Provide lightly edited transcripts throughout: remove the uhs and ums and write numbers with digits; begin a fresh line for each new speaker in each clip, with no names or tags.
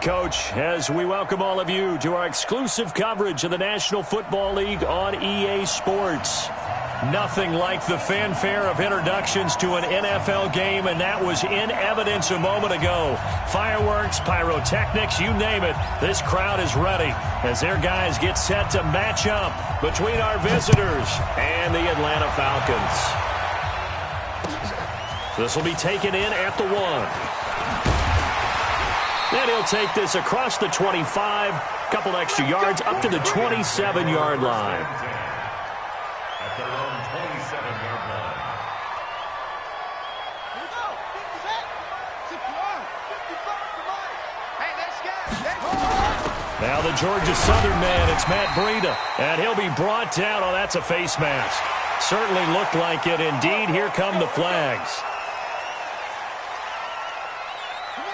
Coach, as we welcome all of you to our exclusive coverage of the National Football League on EA Sports. Nothing like the fanfare of introductions to an NFL game, and that was in evidence a moment ago. Fireworks, pyrotechnics, you name it, this crowd is ready as their guys get set to match up between our visitors and the Atlanta Falcons. This will be taken in at the 1. And he'll take this across the 25, couple extra yards up to the 27-yard line.
At their own 27-yard line.
Now the Georgia Southern man, it's Matt Breida, and he'll be brought down. Oh, that's a face mask. Certainly looked like it. Indeed, here come the flags.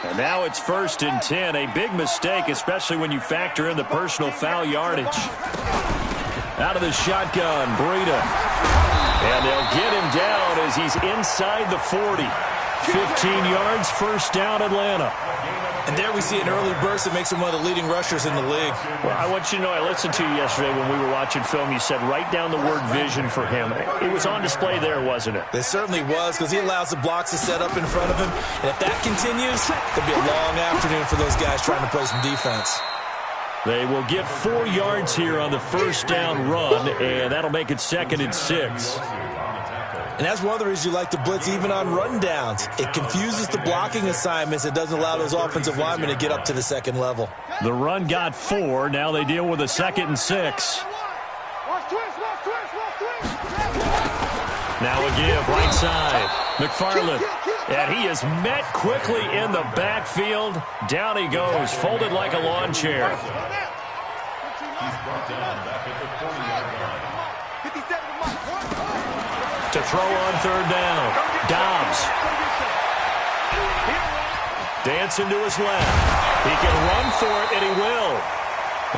And now it's 1st and 10. A big mistake, especially when you factor in the personal foul yardage. Out of the shotgun, Breida. And they'll get him down as he's inside the 40. 15 yards, first down, Atlanta.
And there we see an early burst that makes him one of the leading rushers in the league.
Well, I want you to know, I listened to you yesterday when we were watching film. You said write down the word vision for him. It was on display there, wasn't it?
It certainly was, because he allows the blocks to set up in front of him. And if that continues, it'll be a long afternoon for those guys trying to play some defense.
They will get 4 yards here on the first down run, and that'll make it 2nd and 6.
And that's one of the reasons you like to blitz even on run downs. It confuses the blocking assignments. It doesn't allow those offensive linemen to get up to the second level.
The run got 4. Now they deal with a 2nd and 6. Now a give, right side. McFarland. And he is met quickly in the backfield. Down he goes, folded like a lawn chair.
He's brought down back at the 40-yard line.
To throw on 3rd down. Dobbs. Dancing to his left. He can run for it, and he will.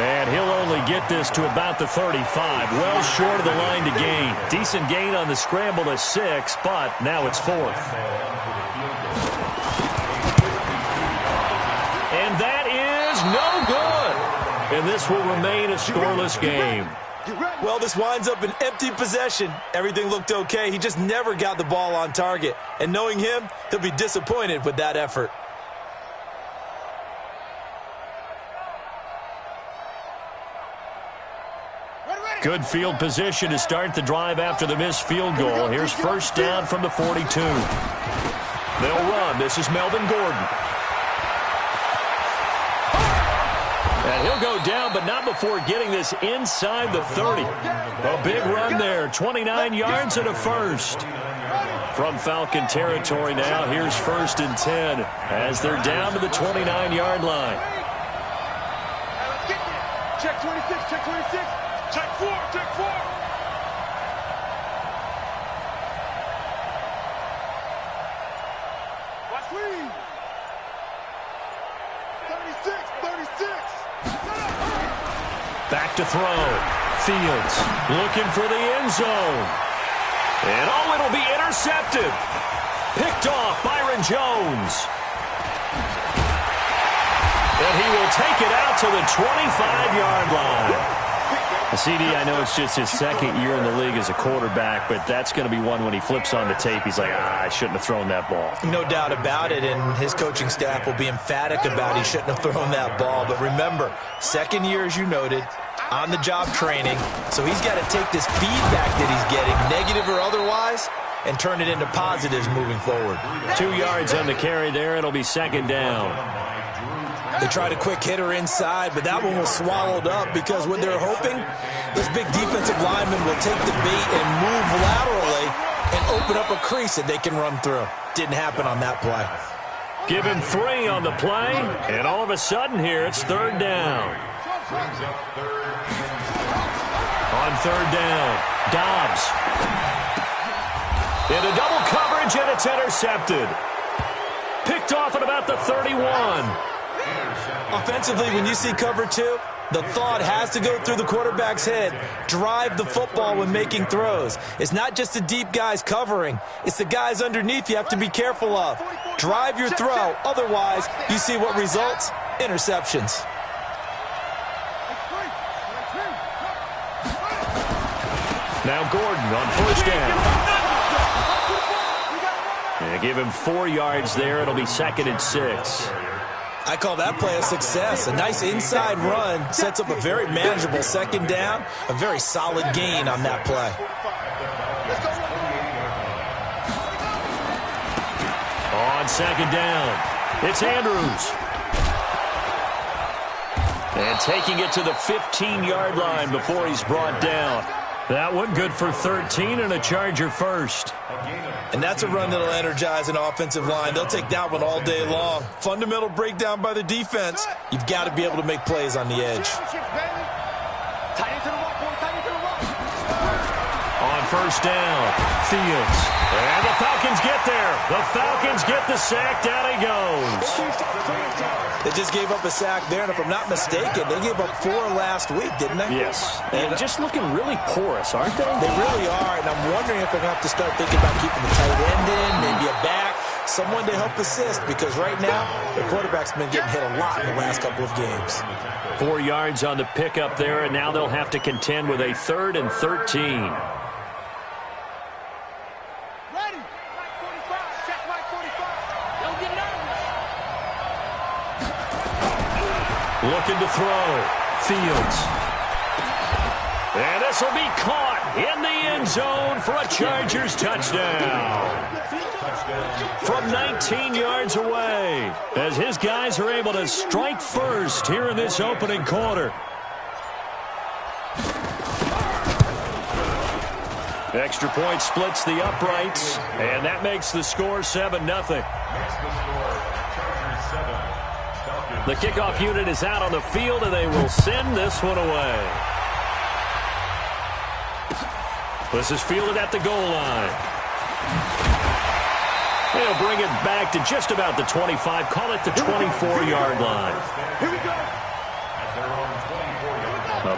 And he'll only get this to about the 35. Well short of the line to gain. Decent gain on the scramble to 6, but now it's 4th. And that is no good. And this will remain a scoreless game.
Well, this winds up an empty possession. Everything looked okay. He just never got the ball on target. And knowing him, he'll be disappointed with that effort.
Good field position to start the drive after the missed field goal. Here's 1st down from the 42. They'll run. This is Melvin Gordon. And he'll go down, but not before getting this inside the 30. A big run there, 29 yards and a first. From Falcon territory now, here's 1st and 10 as they're down to the 29-yard line.
Check 26, check 26, check 4, check 4. Watch lead. 36, 36.
Back to throw. Fields looking for the end zone. And oh, it'll be intercepted. Picked off Byron Jones. And he will take it out to the 25-yard line. CD, I know it's just his 2nd year in the league as a quarterback, but that's going to be one when he flips on the tape, he's like, I shouldn't have thrown that ball.
No doubt about it, and his coaching staff will be emphatic about he shouldn't have thrown that ball. But remember, 2nd year, as you noted, on-the-job training, so he's got to take this feedback that he's getting, negative or otherwise, and turn it into positives moving forward.
2 yards on the carry there. It'll be 2nd down.
They tried a quick hitter inside, but that one was swallowed up because what they're hoping, this big defensive lineman will take the bait and move laterally and open up a crease that they can run through. Didn't happen on that play.
Give him 3 on the play, and all of a sudden here, it's 3rd down. On 3rd down, Dobbs. Into double coverage, and it's intercepted. Picked off at about the 31.
Offensively, when you see cover 2, the thought has to go through the quarterback's head. Drive the football when making throws. It's not just the deep guys covering. It's the guys underneath you have to be careful of. Drive your throw. Otherwise, you see what results? interceptions.
Now Gordon on first down. And give him 4 yards there. It'll be 2nd and 6.
I call that play a success. A nice inside run sets up a very manageable 2nd down. A very solid gain on that play.
On 2nd down, it's Andrews. And taking it to the 15-yard line before he's brought down. That one good for 13 and a Charger first.
And that's a run that'll energize an offensive line. They'll take that one all day long. Fundamental breakdown by the defense. You've got to be able to make plays on the edge.
On first down, Fields. And the Falcons get there. The Falcons get the sack. Down he goes.
They just gave up a sack there, and if I'm not mistaken, they gave up 4 last week, didn't they?
Yes. And just looking really porous, aren't they?
They really are, and I'm wondering if they're going to have to start thinking about keeping the tight end in, maybe a back, someone to help assist, because right now, the quarterback's been getting hit a lot in the last couple of games.
4 yards on the pickup there, and now they'll have to contend with a 3rd and 13. Looking to throw. Fields. And this will be caught in the end zone for a Chargers touchdown. From 19 yards away, as his guys are able to strike first here in this opening quarter. Extra point splits the uprights, and that makes the score 7-0. The kickoff unit is out on the field, and they will send this one away. This is fielded at the goal line. They'll bring it back to just about the 25, call it the 24-yard line.
Here we go.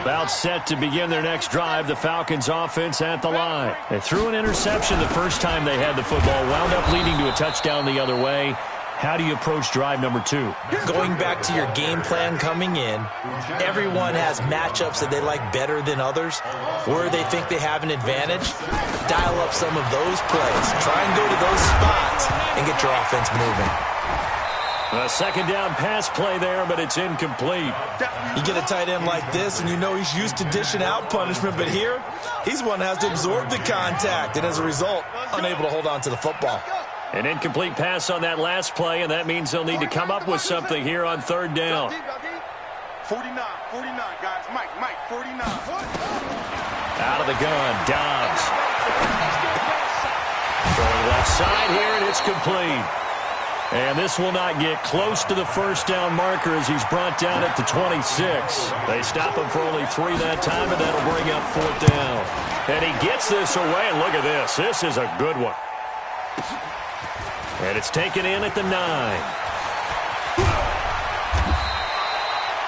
About set to begin their next drive, the Falcons offense at the line. They threw an interception the first time they had the football, wound up leading to a touchdown the other way. How do you approach drive number 2?
Going back to your game plan coming in, everyone has matchups that they like better than others, where they think they have an advantage. Dial up some of those plays. Try and go to those spots and get your offense moving.
A 2nd down pass play there, but it's incomplete.
You get a tight end like this, and you know he's used to dishing out punishment, but here, he's one that has to absorb the contact, and as a result, unable to hold on to the football.
An incomplete pass on that last play, and that means they'll need to come up with something here on 3rd down.
49, guys. Mike, 49.
Out of the gun, Dobbs. Going left side here, and it's complete. And this will not get close to the 1st down marker as he's brought down at the 26. They stop him for only 3 that time, and that'll bring up 4th down. And he gets this away, and look at this. This is a good one. And it's taken in at the 9.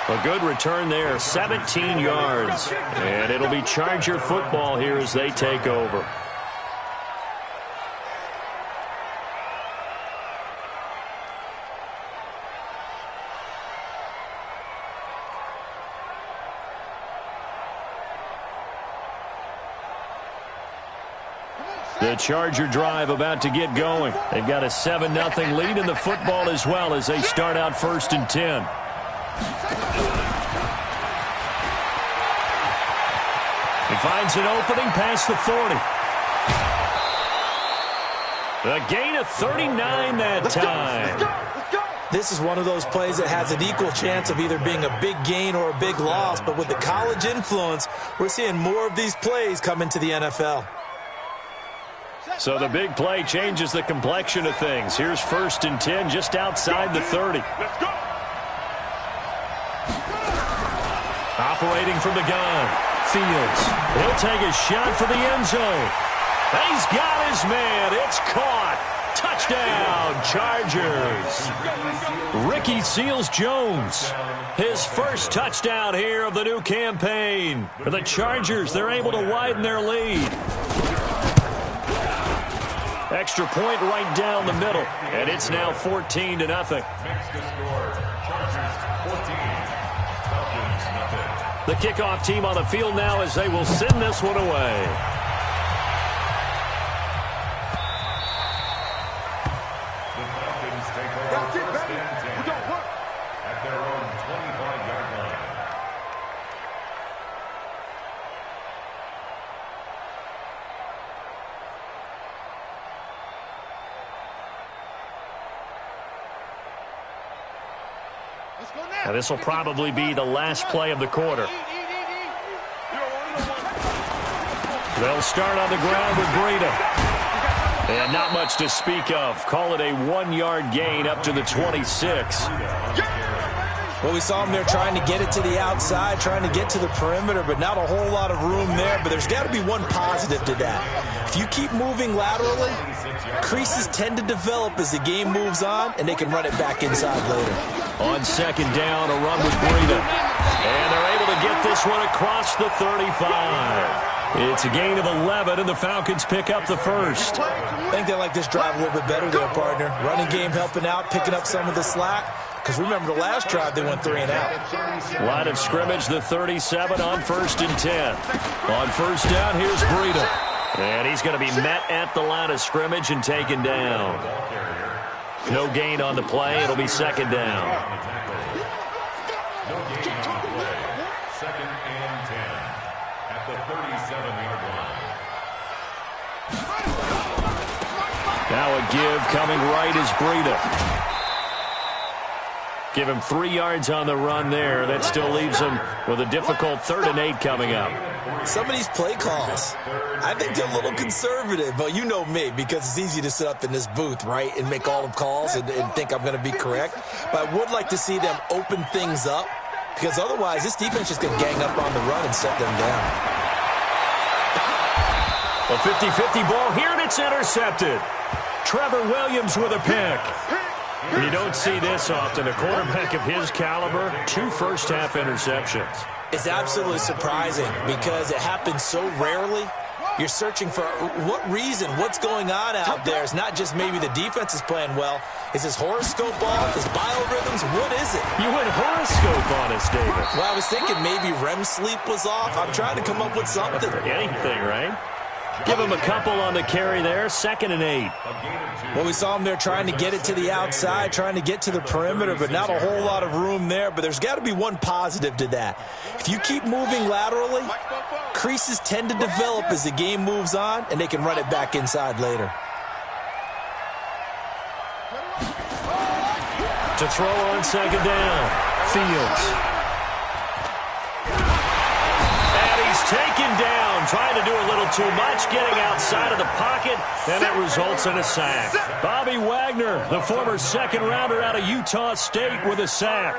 A good return there, 17 yards. And it'll be Charger football here as they take over. The Charger drive about to get going. They've got a 7-0 lead in the football as well as they start out 1st and 10. He finds an opening past the 40. A gain of 39 that time.
This is one of those plays that has an equal chance of either being a big gain or a big loss, but with the college influence, we're seeing more of these plays come into the NFL.
So the big play changes the complexion of things. Here's 1st and 10 just outside the 30.
Let's go.
Operating from the gun, Fields. He'll take a shot for the end zone. He's got his man. It's caught. Touchdown, Chargers. Ricky Seals-Jones. His first touchdown here of the new campaign. For the Chargers, they're able to widen their lead. Extra point right down the middle, and it's now 14-0. The kickoff team on the field now as they will send this one away.
The Falcons take over first and 10 at their own 25-yard line.
Now, this will probably be the last play of the quarter. They'll start on the ground with Breida. And not much to speak of. Call it a 1-yard gain up to the 26.
Well, we saw him there trying to get it to the outside, trying to get to the perimeter, but not a whole lot of room there. But there's got to be one positive to that. If you keep moving laterally, creases tend to develop as the game moves on, and they can run it back inside later.
On second down, a run with Breida. And they're able to get this one across the 35. It's a gain of 11, and the Falcons pick up the first.
I think they like this drive a little bit better there, partner. Running game helping out, picking up some of the slack. Because remember, the last drive, they went 3 and out.
Line of scrimmage, the 37 on 1st and 10. On first down, here's Breida. And he's going to be met at the line of scrimmage and taken down. No gain on the play. It'll be second down.
No gain on the play. Second and 10 at the 37-yard line.
Now a give coming right is Breida. Give him 3 yards on the run there. That still leaves him with a difficult 3rd and 8 coming up.
Some of these play calls, I think they're a little conservative, but you know me, because it's easy to sit up in this booth, right, and make all the calls and think I'm going to be correct. But I would like to see them open things up, because otherwise this defense is going to gang up on the run and set them down.
A 50-50 ball here, and it's intercepted. Trevor Williams with a pick. You don't see this often. A quarterback of his caliber, 2 first-half interceptions.
It's absolutely surprising because it happens so rarely. You're searching for what reason, what's going on out there. It's not just maybe the defense is playing well. Is his horoscope off? His biorhythms? What is it?
You went horoscope on us, David.
Well, I was thinking maybe REM sleep was off. I'm trying to come up with something.
Anything, right? Give him a couple on the carry there. 2nd and 8.
Well, we saw him there trying to get it to the outside, trying to get to the perimeter, but not a whole lot of room there. But there's got to be one positive to that. If you keep moving laterally, creases tend to develop as the game moves on, and they can run it back inside later.
To throw on second down, Fields. And he's taken down, trying to do a little too much, getting outside of the pocket, and it results in a sack. Bobby Wagner, the former 2nd rounder out of Utah State, with a sack.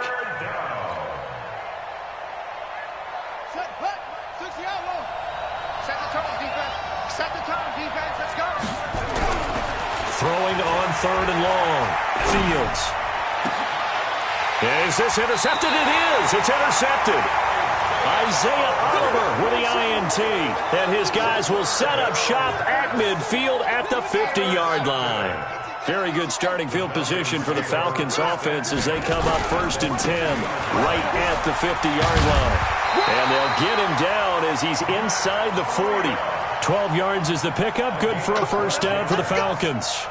Throwing on 3rd and long. Fields. Is this intercepted? It is. It's intercepted. Isaiah Oliver with the INT. And his guys will set up shop at midfield at the 50-yard line. Very good starting field position for the Falcons offense as they come up 1st and 10 right at the 50-yard line. And they'll get him down as he's inside the 40. 12 yards is the pickup. Good for a first down for the Falcons.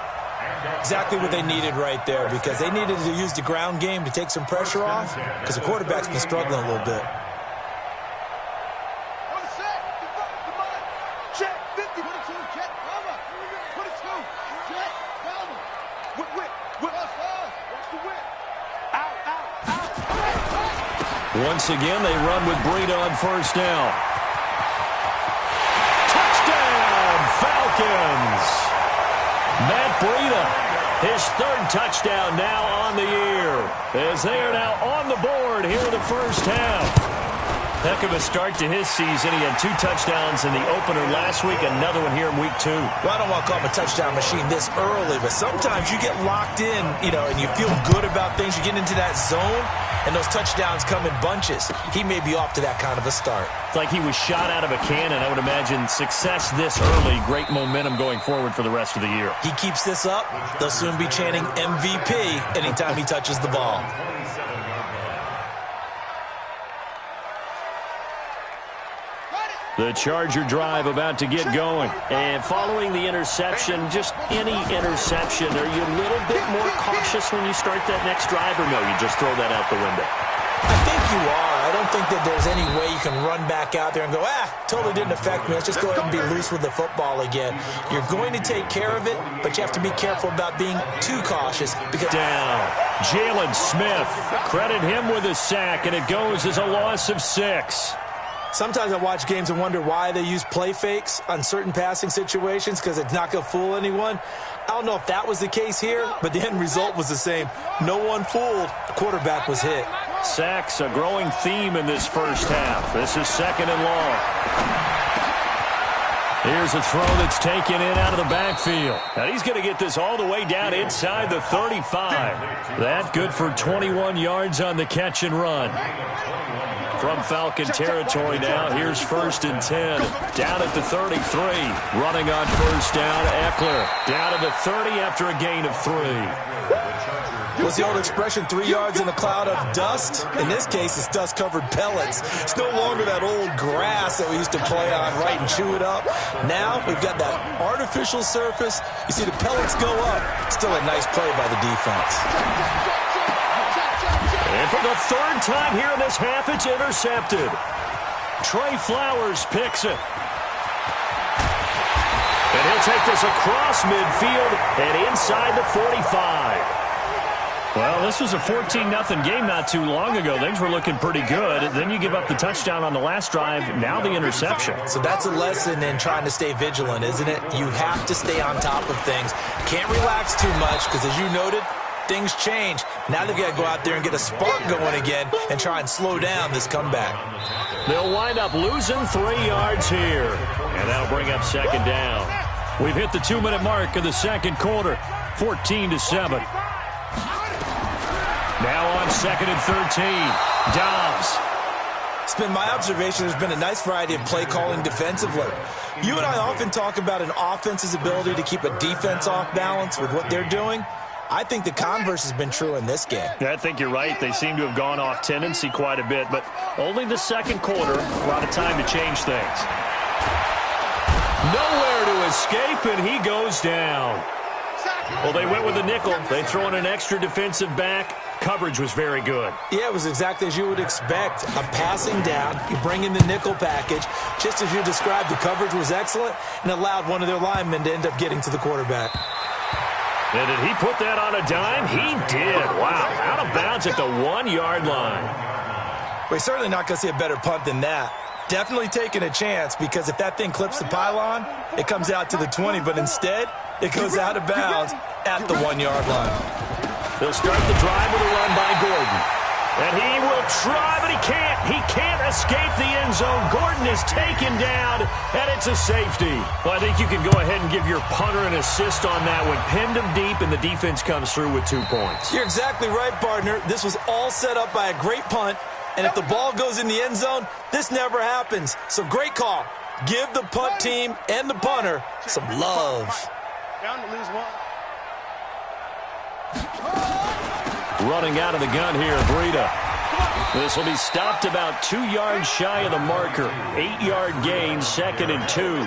Exactly what they needed right there, because they needed to use the ground game to take some pressure off, because the quarterback's been struggling a little bit.
Once again, they run with Breida on first down. Touchdown, Falcons! Matt Breida, his 3rd touchdown now on the year, as they are now on the board here in the first half. Heck of a start to his season. He had 2 touchdowns in the opener last week, another one here in week 2.
Well, I don't want to call him a touchdown machine this early, but sometimes you get locked in, and you feel good about things. You get into that zone, and those touchdowns come in bunches. He may be off to that kind of a start.
It's like he was shot out of a cannon. I would imagine success this early, great momentum going forward for the rest of the year.
He keeps this up, they'll soon be chanting MVP anytime he touches the ball.
The Charger drive about to get going. And following the interception, just any interception, are you a little bit more cautious when you start that next drive, or no, you just throw that out the window?
I think you are. I don't think that there's any way you can run back out there and go, totally didn't affect me. Let's just go ahead and be loose with the football again. You're going to take care of it, but you have to be careful about being too cautious. Because
down. Jalen Smith. Credit him with a sack, and it goes as a loss of 6.
Sometimes I watch games and wonder why they use play fakes on certain passing situations, because it's not going to fool anyone. I don't know if that was the case here, but the end result was the same. No one fooled. The quarterback was hit.
Sacks, a growing theme in this first half. This is 2nd and long. Here's a throw that's taken in out of the backfield. And he's going to get this all the way down inside the 35. That good for 21 yards on the catch and run. From Falcon territory now, here's 1st and 10. Down at the 33. Running on first down, Eckler. Down to the 30 after a gain of 3.
What's the old expression, 3 yards in a cloud of dust? In this case, it's dust-covered pellets. It's no longer that old grass that we used to play on, right, and chew it up. Now we've got that artificial surface. You see the pellets go up. Still a nice play by the defense.
And for the 3rd time here in this half, it's intercepted. Trey Flowers picks it. And he'll take this across midfield and inside the 45. Well, this was a 14-0 game not too long ago. Things were looking pretty good. Then you give up the touchdown on the last drive. Now the interception.
So that's a lesson in trying to stay vigilant, isn't it? You have to stay on top of things. Can't relax too much because, as you noted, things change. Now they've got to go out there and get a spark going again and try and slow down this comeback.
They'll wind up losing 3 yards here. And that'll bring up 2nd down. We've hit the 2-minute mark of the 2nd quarter. 14-7. Now on 2nd and 13. Dobbs.
It's been my observation there's been a nice variety of play calling defensively. You and I often talk about an offense's ability to keep a defense off balance with what they're doing. I think the converse has been true in this game.
Yeah, I think you're right. They seem to have gone off tendency quite a bit, but only the 2nd quarter, a lot of time to change things. Nowhere to escape, and he goes down. Well, they went with a nickel. They throw in an extra defensive back. Coverage was very good.
Yeah, it was exactly as you would expect. A passing down, you bring in the nickel package. Just as you described, the coverage was excellent and allowed one of their linemen to end up getting to the quarterback.
And did he put that on a dime? He did. Wow, out of bounds at the 1-yard line.
We're certainly not going to see a better punt than that. Definitely taking a chance, because if that thing clips the pylon, it comes out to the 20, but instead, it goes out of bounds at the 1-yard line.
They'll start the drive with a run by Gordon. And he will try, but he can't. He can't escape the end zone. Gordon is taken down, and it's a safety. Well, I think you can go ahead and give your punter an assist on that one. Pinned him deep, and the defense comes through with 2 points.
You're exactly right, partner. This was all set up by a great punt, and if the ball goes in the end zone, this never happens. So great call. Give the punt team and the punter some love.
Down to lose 1.
Running out of the gun here, Breida. This will be stopped about 2 yards shy of the marker. 8-yard gain, 2nd and 2.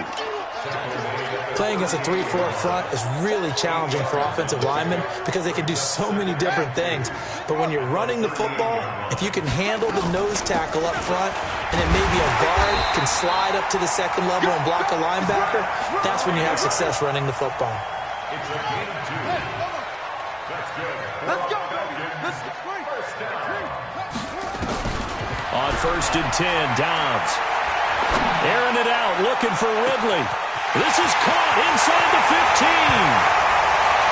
Playing against a 3-4 front is really challenging for offensive linemen because they can do so many different things. But when you're running the football, if you can handle the nose tackle up front, and then maybe a guard can slide up to the 2nd level and block a linebacker, that's when you have success running the football.
It's a gain of 2. That's good.
Let's go.
On 1st and 10, Dobbs. Airing it out, looking for Ridley. This is caught inside the 15.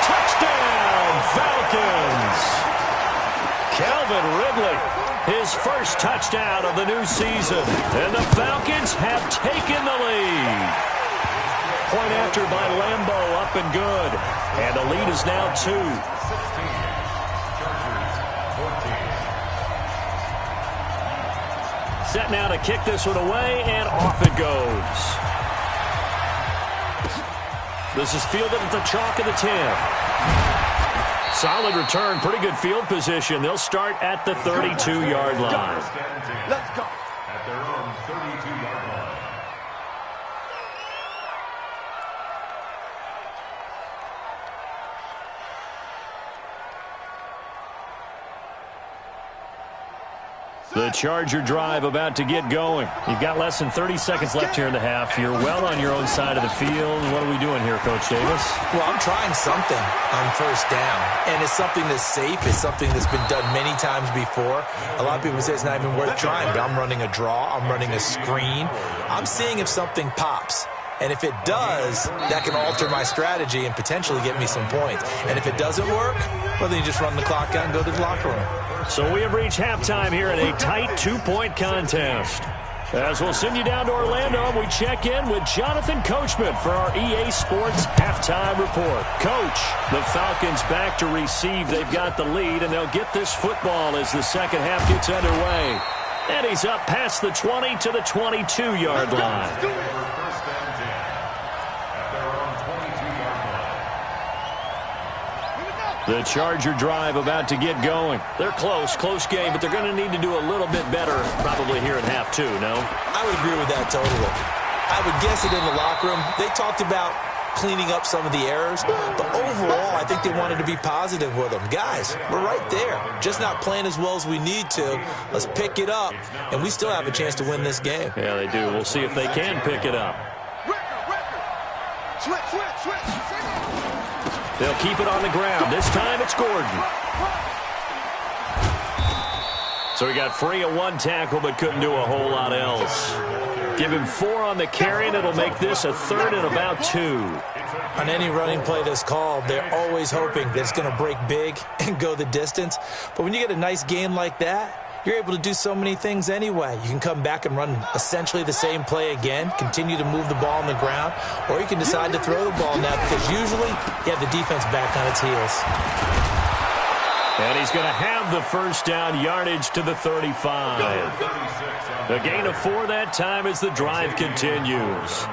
Touchdown, Falcons. Calvin Ridley, his first touchdown of the new season. And the Falcons have taken the lead. Point after by Lambo, up and good. And the lead is now 2. Set now to kick this one away, and off it goes. This is fielded at the chalk of the 10. Solid return, pretty good field position. They'll start at the 32-yard line.
Let's go.
At their own 32-yard line.
The Charger drive about to get going. You've got less than 30 seconds left here in the half. You're well on your own side of the field. What are we doing here, Coach Davis?
Well, I'm trying something on first down, and it's something that's safe. It's something that's been done many times before. A lot of people say it's not even worth trying, but I'm running a draw. I'm running a screen. I'm seeing if something pops. And if it does, that can alter my strategy and potentially get me some points. And if it doesn't work, well, then you just run the clock out and go to the locker room.
So we have reached halftime here in a tight 2-point contest. As we'll send you down to Orlando, we check in with Jonathan Coachman for our EA Sports Halftime Report. Coach, the Falcons back to receive. They've got the lead, and they'll get this football as the second half gets underway. And he's up past the 20 to the 22-yard line. The Charger drive about to get going. They're close game, but they're going to need to do a little bit better probably here in half two, no?
I would agree with that totally. I would guess it in the locker room. They talked about cleaning up some of the errors, but overall, I think they wanted to be positive with them. Guys, we're right there. Just not playing as well as we need to. Let's pick it up, and we still have a chance to win this game.
Yeah, they do. We'll see if they can pick it up.
Switch.
They'll keep it on the ground. This time it's Gordon. So he got free of one tackle but couldn't do a whole lot else. Give him 4 on the carry, and it'll make this a 3rd and about 2.
On any running play that's called, they're always hoping that it's going to break big and go the distance. But when you get a nice game like that, you're able to do so many things anyway. You can come back and run essentially the same play again, continue to move the ball on the ground, or you can decide to throw the ball now because usually you have the defense back on its heels.
And he's going to have the first down, yardage to the 35. A gain of 4 that time as the drive continues.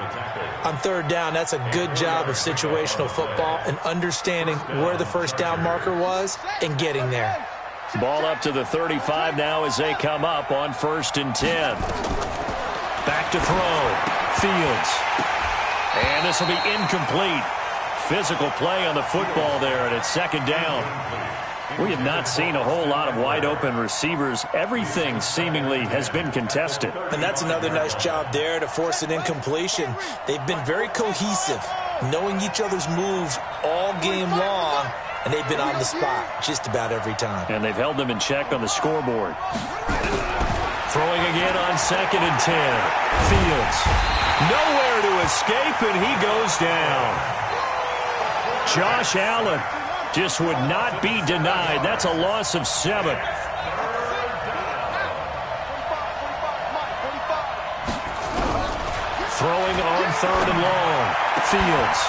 On 3rd down, that's a good job of situational football and understanding where the first down marker was and getting there.
Ball up to the 35 now as they come up on 1st and 10. Back to throw. Fields. And this will be incomplete. Physical play on the football there, and it's 2nd down. We have not seen a whole lot of wide-open receivers. Everything seemingly has been contested.
And that's another nice job there to force an incompletion. They've been very cohesive, knowing each other's moves all game long. And they've been on the spot just about every time.
And they've held them in check on the scoreboard. Throwing again on 2nd and 10. Fields. Nowhere to escape, and he goes down. Josh Allen just would not be denied. That's a loss of 7. Throwing on 3rd and long. Fields.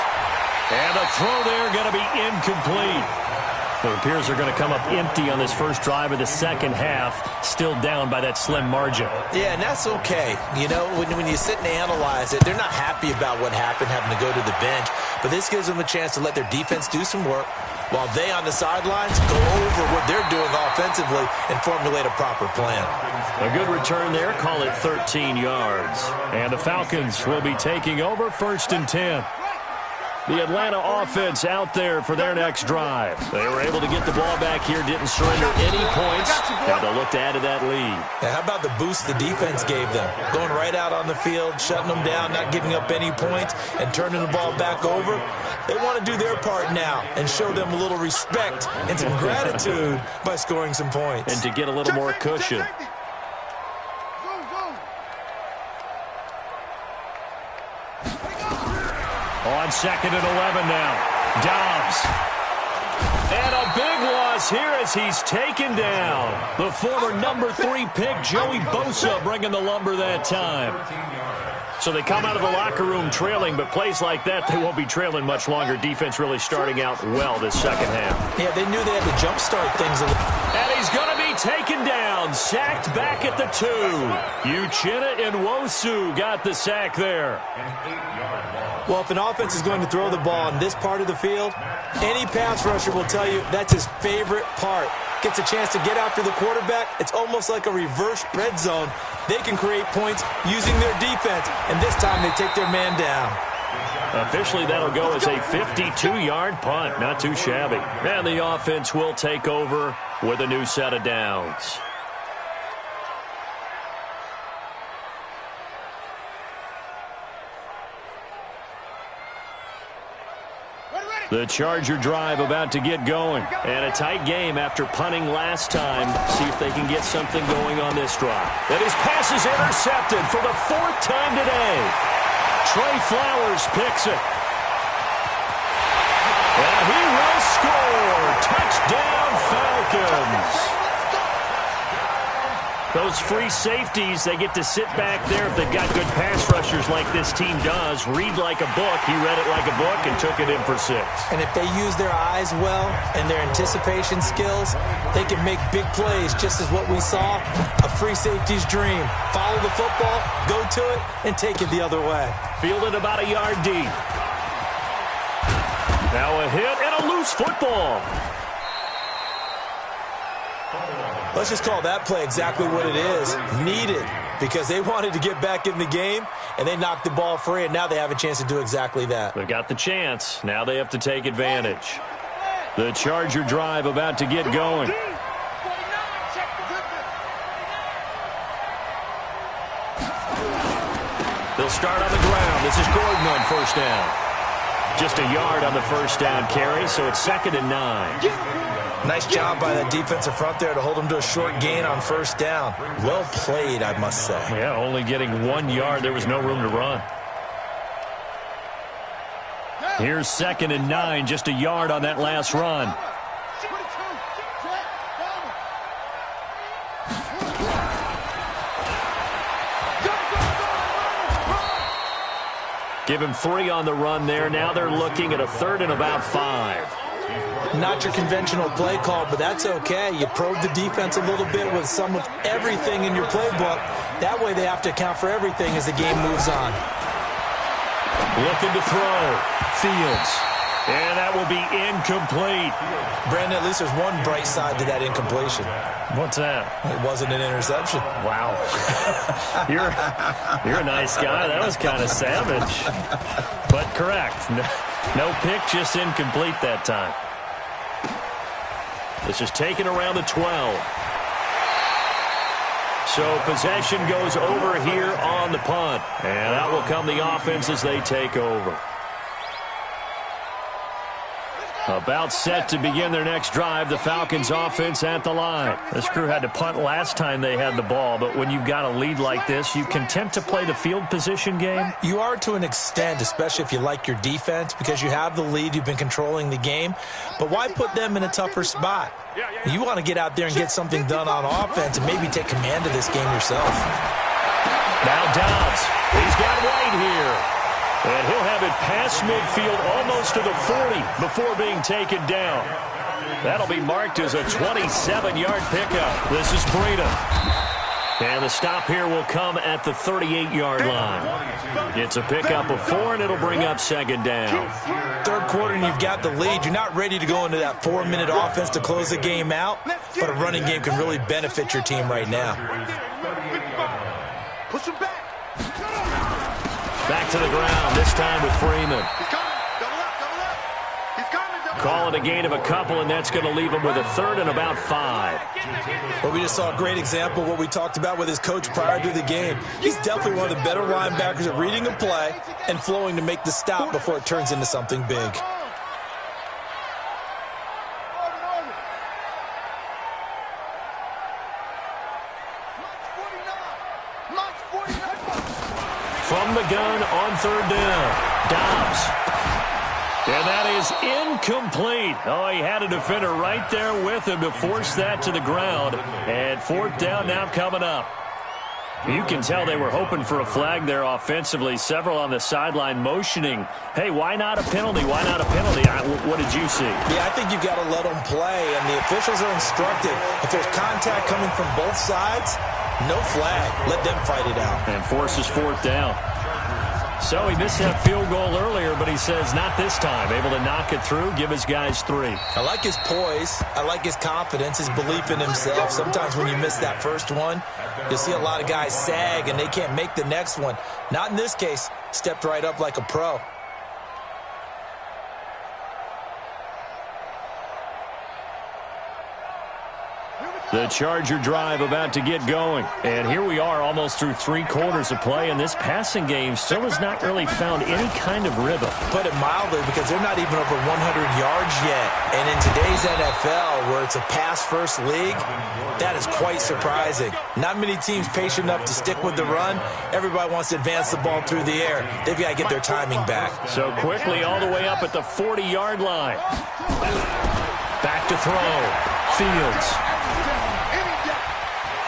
And the throw there going to be incomplete. It appears they're going to come up empty on this first drive of the second half, still down by that slim margin.
Yeah, and that's okay. You know, when you sit and analyze it, they're not happy about what happened, having to go to the bench. But this gives them a chance to let their defense do some work while they on the sidelines go over what they're doing offensively and formulate a proper plan.
A good return there, call it 13 yards. And the Falcons will be taking over 1st and 10. The Atlanta offense out there for their next drive. They were able to get the ball back here, didn't surrender any points, and they'll look to add to that lead.
Now, how about the boost the defense gave them? Going right out on the field, shutting them down, not giving up any points, and turning the ball back over. They want to do their part now and show them a little respect and some gratitude by scoring some points.
And to get a little more cushion. On 2nd and 11 now. Dobbs. And a big loss here as he's taken down. The former number 3 pick, Joey Bosa, bringing the lumber that time. So they come out of the locker room trailing, but plays like that, they won't be trailing much longer. Defense really starting out well this second half.
Yeah, they knew they had to jumpstart things a little.
And he's going to be taken down, sacked back at the 2. Uchenna and Nwosu got the sack there.
Well, if an offense is going to throw the ball on this part of the field, any pass rusher will tell you that's his favorite part. Gets a chance to get after the quarterback. It's almost like a reverse red zone. They can create points using their defense, and this time they take their man down.
Officially, that'll go as a 52-yard punt. Not too shabby. And the offense will take over with a new set of downs. The Charger drive about to get going. And a tight game after punting last time. See if they can get something going on this drive. And his pass is intercepted for the 4th time today. Trey Flowers picks it. And he will score. Touchdown, Falcons. Those free safeties, they get to sit back there if they've got good pass rushers like this team does. Read like a book. He read it like a book and took it in for 6.
And if they use their eyes well and their anticipation skills, they can make big plays, just as what we saw, a free safety's dream. Follow the football, go to it, and take it the other way.
Fielded about a yard deep. Now a hit and a loose football.
Let's just call that play exactly what it is. Needed, because they wanted to get back in the game, and they knocked the ball free, and now they have a chance to do exactly that.
They got the chance. Now they have to take advantage. The Charger drive about to get going. They'll start on the ground. This is Gordon on first down. Just a yard on the first down carry, so it's 2nd and 9.
Nice job by that defensive front there to hold them to a short gain on first down. Well played, I must say.
Yeah, only getting 1 yard. There was no room to run. Here's 2nd and 9, just a yard on that last run. Give him 3 on the run there. Now they're looking at a 3rd and about 5.
Not your conventional play call, but that's okay. You probe the defense a little bit with some of everything in your playbook. That way they have to account for everything as the game moves on.
Looking to throw. Fields. And that will be incomplete.
Brandon, at least there's one bright side to that incompletion.
What's that?
It wasn't an interception.
Wow. You're a nice guy. That was kind of savage. But correct. No pick, just incomplete that time. This is taken around the 12. So possession goes over here on the punt. And out will come the offense as they take over. About set to begin their next drive, the Falcons offense at the line. This crew had to punt last time they had the ball, but when you've got a lead like this, you content to play the field position game?
You are to an extent, especially if you like your defense, because you have the lead, you've been controlling the game. But why put them in a tougher spot? You want to get out there and get something done on offense and maybe take command of this game yourself.
Now Dobbs. He's got White here. And he'll have it past midfield almost to the 40 before being taken down. That'll be marked as a 27-yard pickup. This is Breida. And the stop here will come at the 38-yard line. It's a pickup of 4, and it'll bring up 2nd down.
Third quarter, and you've got the lead. You're not ready to go into that 4-minute offense to close the game out, but a running game can really benefit your team right now.
Push him back.
Back to the ground, this time with Freeman.
He's coming. Double up, double up. He's coming, double up.
Calling a gain of a couple, and that's going to leave him with a 3rd and about 5.
Well, we just saw a great example of what we talked about with his coach prior to the game. He's definitely one of the better linebackers at reading a play and flowing to make the stop before it turns into something big.
From the gun on 3rd down, Dobbs. And that is incomplete. Oh, he had a defender right there with him to force that to the ground. And 4th down now coming up. You can tell they were hoping for a flag there offensively. Several on the sideline motioning, hey, why not a penalty? Why not a penalty? What did you see?
Yeah, I think you've got to let them play, and the officials are instructed. If there's contact coming from both sides, no flag. Let them fight it out.
And forces 4th down. So he missed that field goal earlier, but he says not this time. Able to knock it through, give his guys 3.
I like his poise. I like his confidence, his belief in himself. Sometimes when you miss that first one, you'll see a lot of guys sag, and they can't make the next one. Not in this case. Stepped right up like a pro.
The Charger drive about to get going. And here we are almost through 3 quarters of play, and this passing game still has not really found any kind of rhythm.
Put it mildly, because they're not even over 100 yards yet. And in today's NFL, where it's a pass-first league, that is quite surprising. Not many teams patient enough to stick with the run. Everybody wants to advance the ball through the air. They've got to get their timing back.
So quickly all the way up at the 40-yard line. Back to throw. Fields.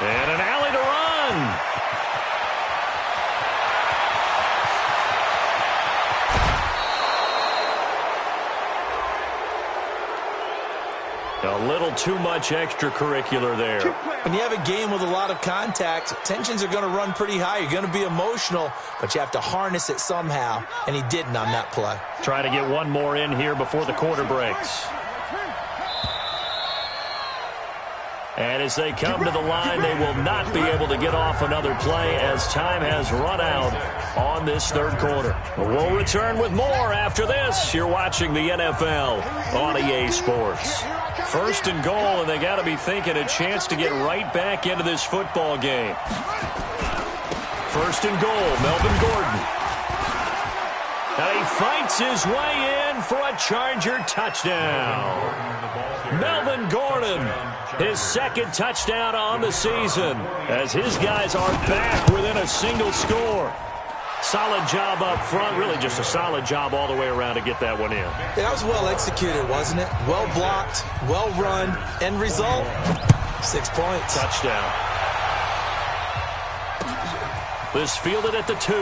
And an alley to run. A little too much extracurricular there.
When you have a game with a lot of contact, tensions are going to run pretty high. You're going to be emotional, but you have to harness it somehow, and he didn't on that play.
Trying to get one more in here before the quarter breaks. And as they come to the line, they will not be able to get off another play as time has run out on this third quarter. We'll return with more after this. You're watching the NFL on EA Sports. First and goal, and they got to be thinking a chance to get right back into this football game. First and goal, Melvin Gordon. And he fights his way in for a Charger touchdown. Melvin Gordon, his second touchdown on the season, as his guys are back within a single score. Solid job up front, really just a solid job all the way around to get that one in.
Yeah, that was well executed, wasn't it? Well blocked, well run, end result, 6 points.
Touchdown. This fielded at the 2.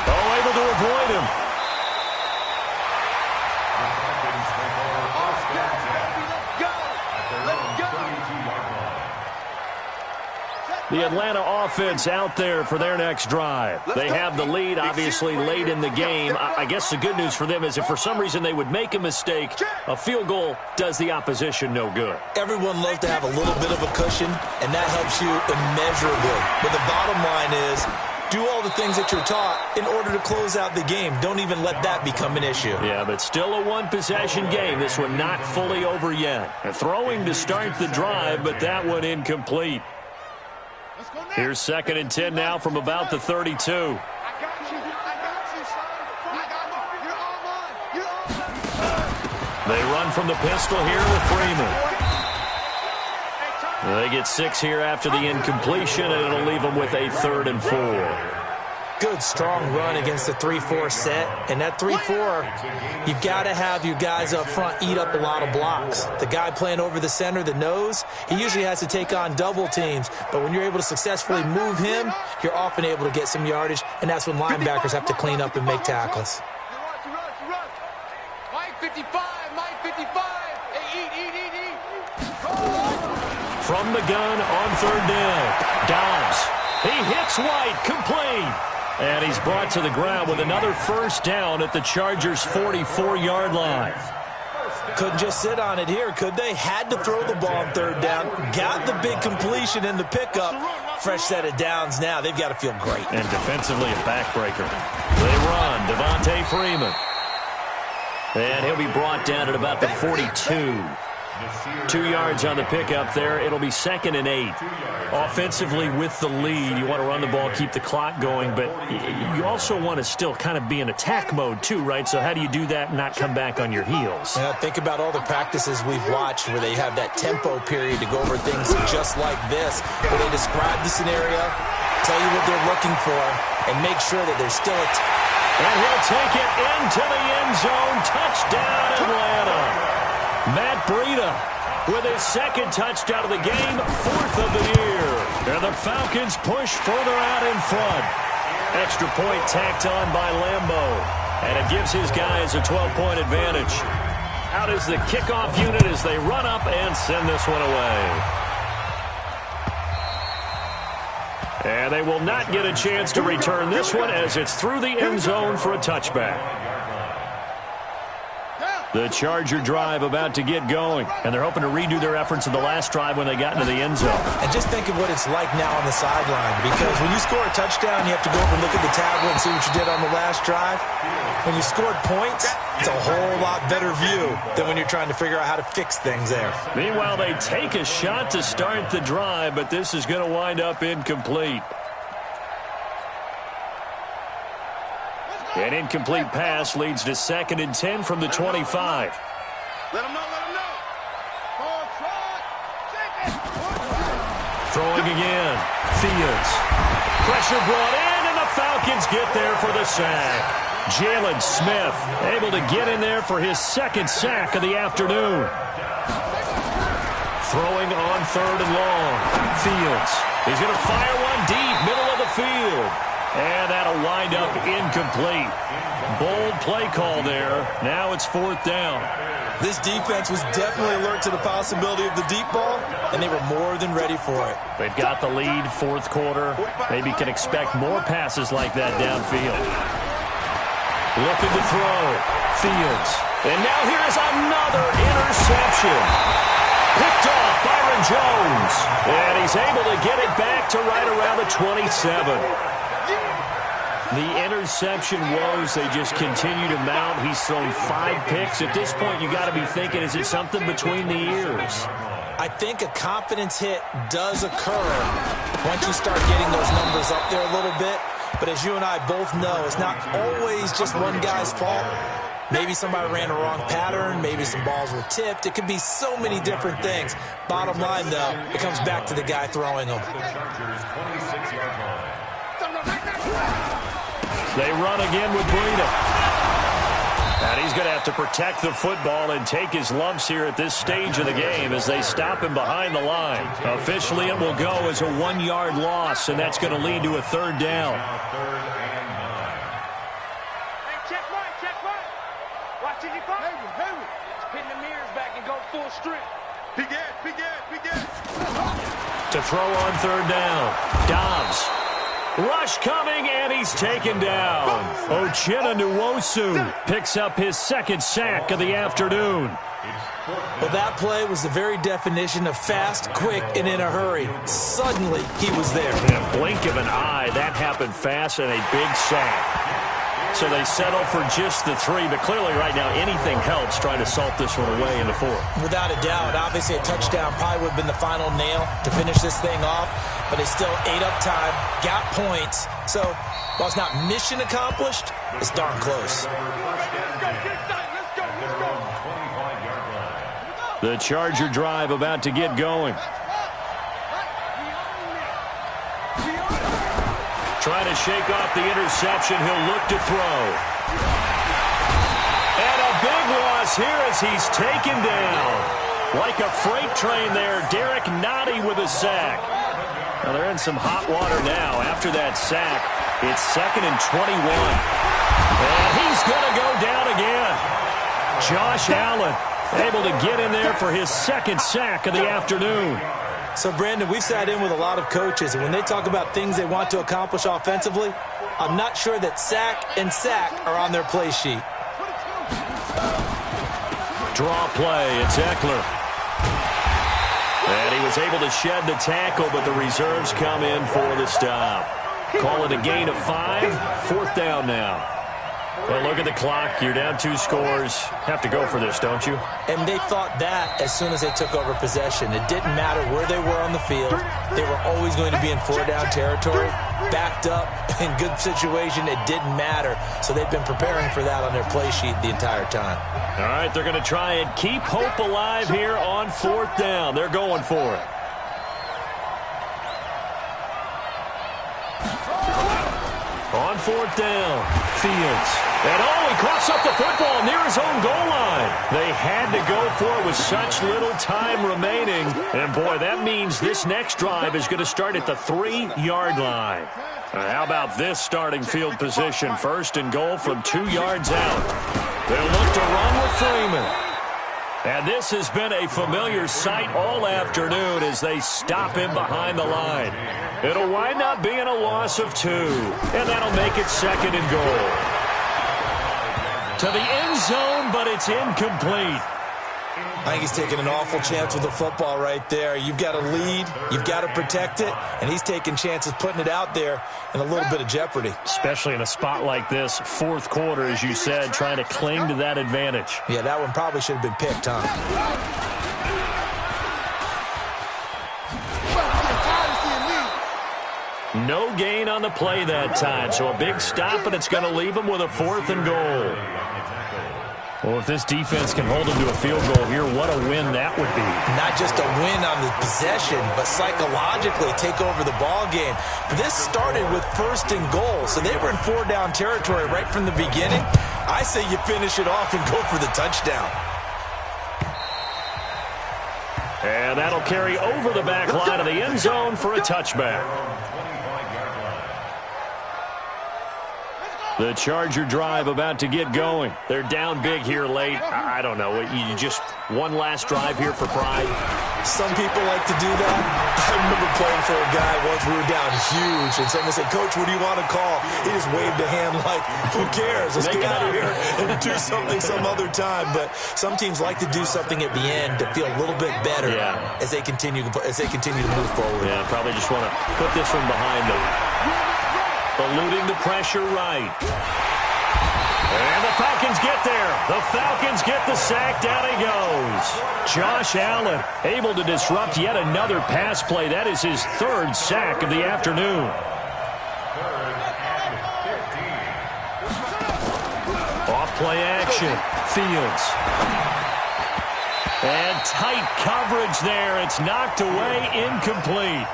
Oh, able to avoid him. The Atlanta offense out there for their next drive. They have the lead, obviously, late in the game. I guess the good news for them is if for some reason they would make a mistake, a field goal does the opposition no good.
Everyone loves to have a little bit of a cushion, and that helps you immeasurably. But the bottom line is, do all the things that you're taught in order to close out the game. Don't even let that become an issue.
Yeah, but still a one-possession game. This one not fully over yet. Throwing to start the drive, but that one incomplete. Here's 2nd and 10 now from about the 32. They run from the pistol here with Freeman. They get 6 here after the incompletion, and it'll leave them with a 3rd and 4.
Good, strong run against the 3-4 set. And that 3-4, you've got to have your guys up front eat up a lot of blocks. The guy playing over the center, the nose, he usually has to take on double teams. But when you're able to successfully move him, you're often able to get some yardage, and that's when linebackers have to clean up and make tackles.
Mike 55, Mike 55. Hey, eat.
From the gun on 3rd down. Dobbs. He hits White, complete. And he's brought to the ground with another first down at the Chargers' 44-yard line.
Couldn't just sit on it here, could they? Had to throw the ball on 3rd down. Got the big completion in the pickup. Fresh set of downs now. They've got to feel great.
And defensively a backbreaker. They run. Devontae Freeman. And he'll be brought down at about the 42. 2 yards on the pickup there. It'll be 2nd and 8. Offensively with the lead, you want to run the ball, keep the clock going, but you also want to still kind of be in attack mode too, right? So how do you do that and not come back on your heels?
Yeah, think about all the practices we've watched where they have that tempo period to go over things just like this, where they describe the scenario, tell you what they're looking for, and make sure that there's still a...
And he'll take it into the end zone. Touchdown, Atlanta. Matt Breida with his 2nd touchdown of the game, 4th of the year. And the Falcons push further out in front. Extra point tacked on by Lambeau. And it gives his guys a 12-point advantage. Out is the kickoff unit as they run up and send this one away. And they will not get a chance to return this one as it's through the end zone for a touchback. The Charger drive about to get going, and they're hoping to redo their efforts in the last drive when they got into the end zone.
And just think of what it's like now on the sideline, because when you score a touchdown, you have to go over and look at the tablet and see what you did on the last drive. When you scored points, it's a whole lot better view than when you're trying to figure out how to fix things there.
Meanwhile, they take a shot to start the drive, but this is going to wind up incomplete. An incomplete pass leads to 2nd and 10 from the 25.
Let him know, let him know.
Throwing again. Fields. Pressure brought in, and the Falcons get there for the sack. Jalen Smith able to get in there for his 2nd sack of the afternoon. Throwing on 3rd and long. Fields. He's going to fire one deep, middle of the field. And that'll wind up incomplete. Bold play call there. Now it's 4th down.
This defense was definitely alert to the possibility of the deep ball, and they were more than ready for it.
They've got the lead, 4th quarter. Maybe can expect more passes like that downfield. Looking to throw. Fields. And now here's another interception. Picked off Byron Jones. And he's able to get it back to right around the 27. The interception woes, they just continue to mount. He's thrown 5 picks. At this point, you got to be thinking, is it something between the ears?
I think a confidence hit does occur once you start getting those numbers up there a little bit. But as you and I both know, it's not always just one guy's fault. Maybe somebody ran a wrong pattern. Maybe some balls were tipped. It could be so many different things. Bottom line, though, it comes back to the guy throwing them.
They run again with Breida. And he's going to have to protect the football and take his lumps here at this stage of the game as they stop him behind the line. Officially, it will go as a 1-yard loss, and that's going to lead to a 3rd down.
Hey, check right. Watch it, Hurry. Pin the mirrors back and go full strength. Begin.
To throw on 3rd down. Dobbs. Rush coming, and he's taken down. Uchenna Nwosu picks up his 2nd sack of the afternoon.
Well, that play was the very definition of fast, quick, and in a hurry. Suddenly, he was there.
In a blink of an eye, that happened fast, and a big sack. So they settle for just the 3, but clearly right now anything helps trying to salt this one away in the 4th.
Without a doubt, obviously a touchdown probably would have been the final nail to finish this thing off, but they still ate up time, got points. So while it's not mission accomplished, it's darn close.
The Charger drive about to get going. Trying to shake off the interception. He'll look to throw. And a big loss here as he's taken down. Like a freight train there, Derek Nottie with a sack. Now they're in some hot water now. After that sack, it's 2nd and 21. And he's going to go down again. Josh Allen able to get in there for his 2nd sack of the afternoon.
So, Brandon, we've sat in with a lot of coaches, and when they talk about things they want to accomplish offensively, I'm not sure that sack and sack are on their play sheet.
Draw play, it's Eckler. And he was able to shed the tackle, but the reserves come in for the stop. Call it a gain of 5, 4th down now. Well, look at the clock. You're down 2 scores. Have to go for this, don't you?
And they thought that as soon as they took over possession. It didn't matter where they were on the field. They were always going to be in 4-down territory. Backed up, in good situation, it didn't matter. So they've been preparing for that on their play sheet the entire time.
All right, they're going to try and keep hope alive here on 4th down. They're going for it. On 4th down, Fields. And he coughs up the football near his own goal line. They had to go for it with such little time remaining. And, boy, that means this next drive is going to start at the 3-yard line. How about this starting field position? 1st and goal from 2 yards out. They'll look to run with Freeman. And this has been a familiar sight all afternoon as they stop him behind the line. It'll wind up being a loss of 2, and that'll make it 2nd and goal. To the end zone down, but it's incomplete.
I think he's taking an awful chance with the football right there. You've got to lead, you've got to protect it, and he's taking chances putting it out there in a little bit of jeopardy.
Especially in a spot like this, fourth quarter, as you said, trying to cling to that advantage.
Yeah, that one probably should have been picked, huh?
No gain on the play that time, so a big stop, and it's going to leave him with a 4th and goal. Well, if this defense can hold him to a field goal here, what a win that would be.
Not just a win on the possession, but psychologically take over the ball game. This started with 1st and goal, so they were in 4-down territory right from the beginning. I say you finish it off and go for the touchdown.
And that'll carry over the back line of the end zone for a touchback. The Charger drive about to get going. They're down big here late. I don't know. You just one last drive here for pride.
Some people like to do that. I remember playing for a guy once. We were down huge, and someone said, "Coach, what do you want to call?" He just waved a hand like, "Who cares? Let's get out of here and do something some other time." But some teams like to do something at the end to feel a little bit better as they continue to move forward.
Yeah, probably just want to put this one behind them. Eluding the pressure right. And the Falcons get there. The Falcons get the sack. Down he goes. Josh Allen able to disrupt yet another pass play. That is his 3rd sack of the afternoon. Off play action. Fields. And tight coverage there. It's knocked away, incomplete.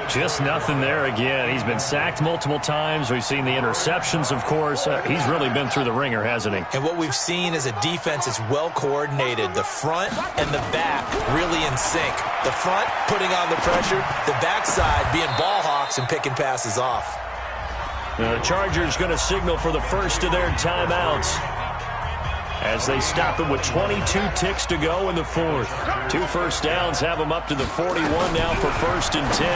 Just nothing there again. He's been sacked multiple times. We've seen the interceptions, of course. He's really been through the ringer, hasn't he?
And what we've seen is a defense that's well coordinated. The front and the back really in sync. The front putting on the pressure. The backside being ball hawks and picking passes off.
The Chargers going to signal for the first of their timeouts as they stop it with 22 ticks to go in the 4th. 2 first downs have them up to the 41 now for 1st and 10.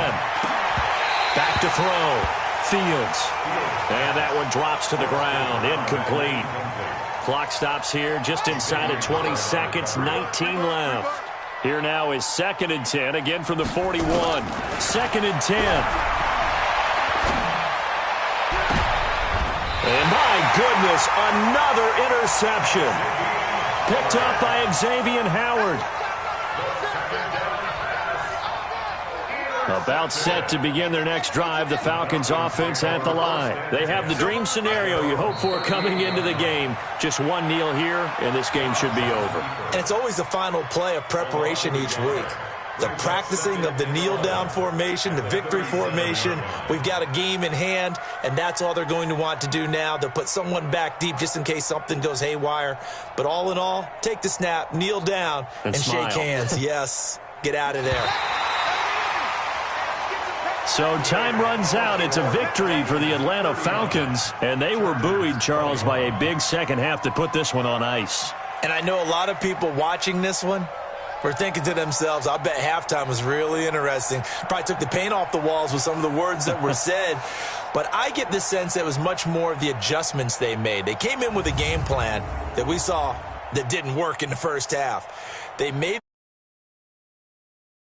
Back to throw. Fields. And that one drops to the ground. Incomplete. Clock stops here just inside of 20 seconds. 19 left. Here now is 2nd and 10. Again from the 41. 2nd and 10. And my goodness, another interception. Picked up by Xavier Howard. About set to begin their next drive, the Falcons offense at the line. They have the dream scenario you hope for coming into the game. Just one kneel here, and this game should be over.
And it's always the final play of preparation each week. The practicing of the kneel-down formation, the victory formation. We've got a game in hand, and that's all they're going to want to do now. They'll put someone back deep just in case something goes haywire. But all in all, take the snap, kneel down, and shake hands. Yes, get out of there.
So time runs out. It's a victory for the Atlanta Falcons, and they were buoyed, Charles, by a big second half to put this one on ice.
And I know a lot of people watching this one were thinking to themselves, I bet halftime was really interesting. Probably took the paint off the walls with some of the words that were said. But I get the sense that it was much more of the adjustments they made. They came in with a game plan that we saw that didn't work in the first half. They made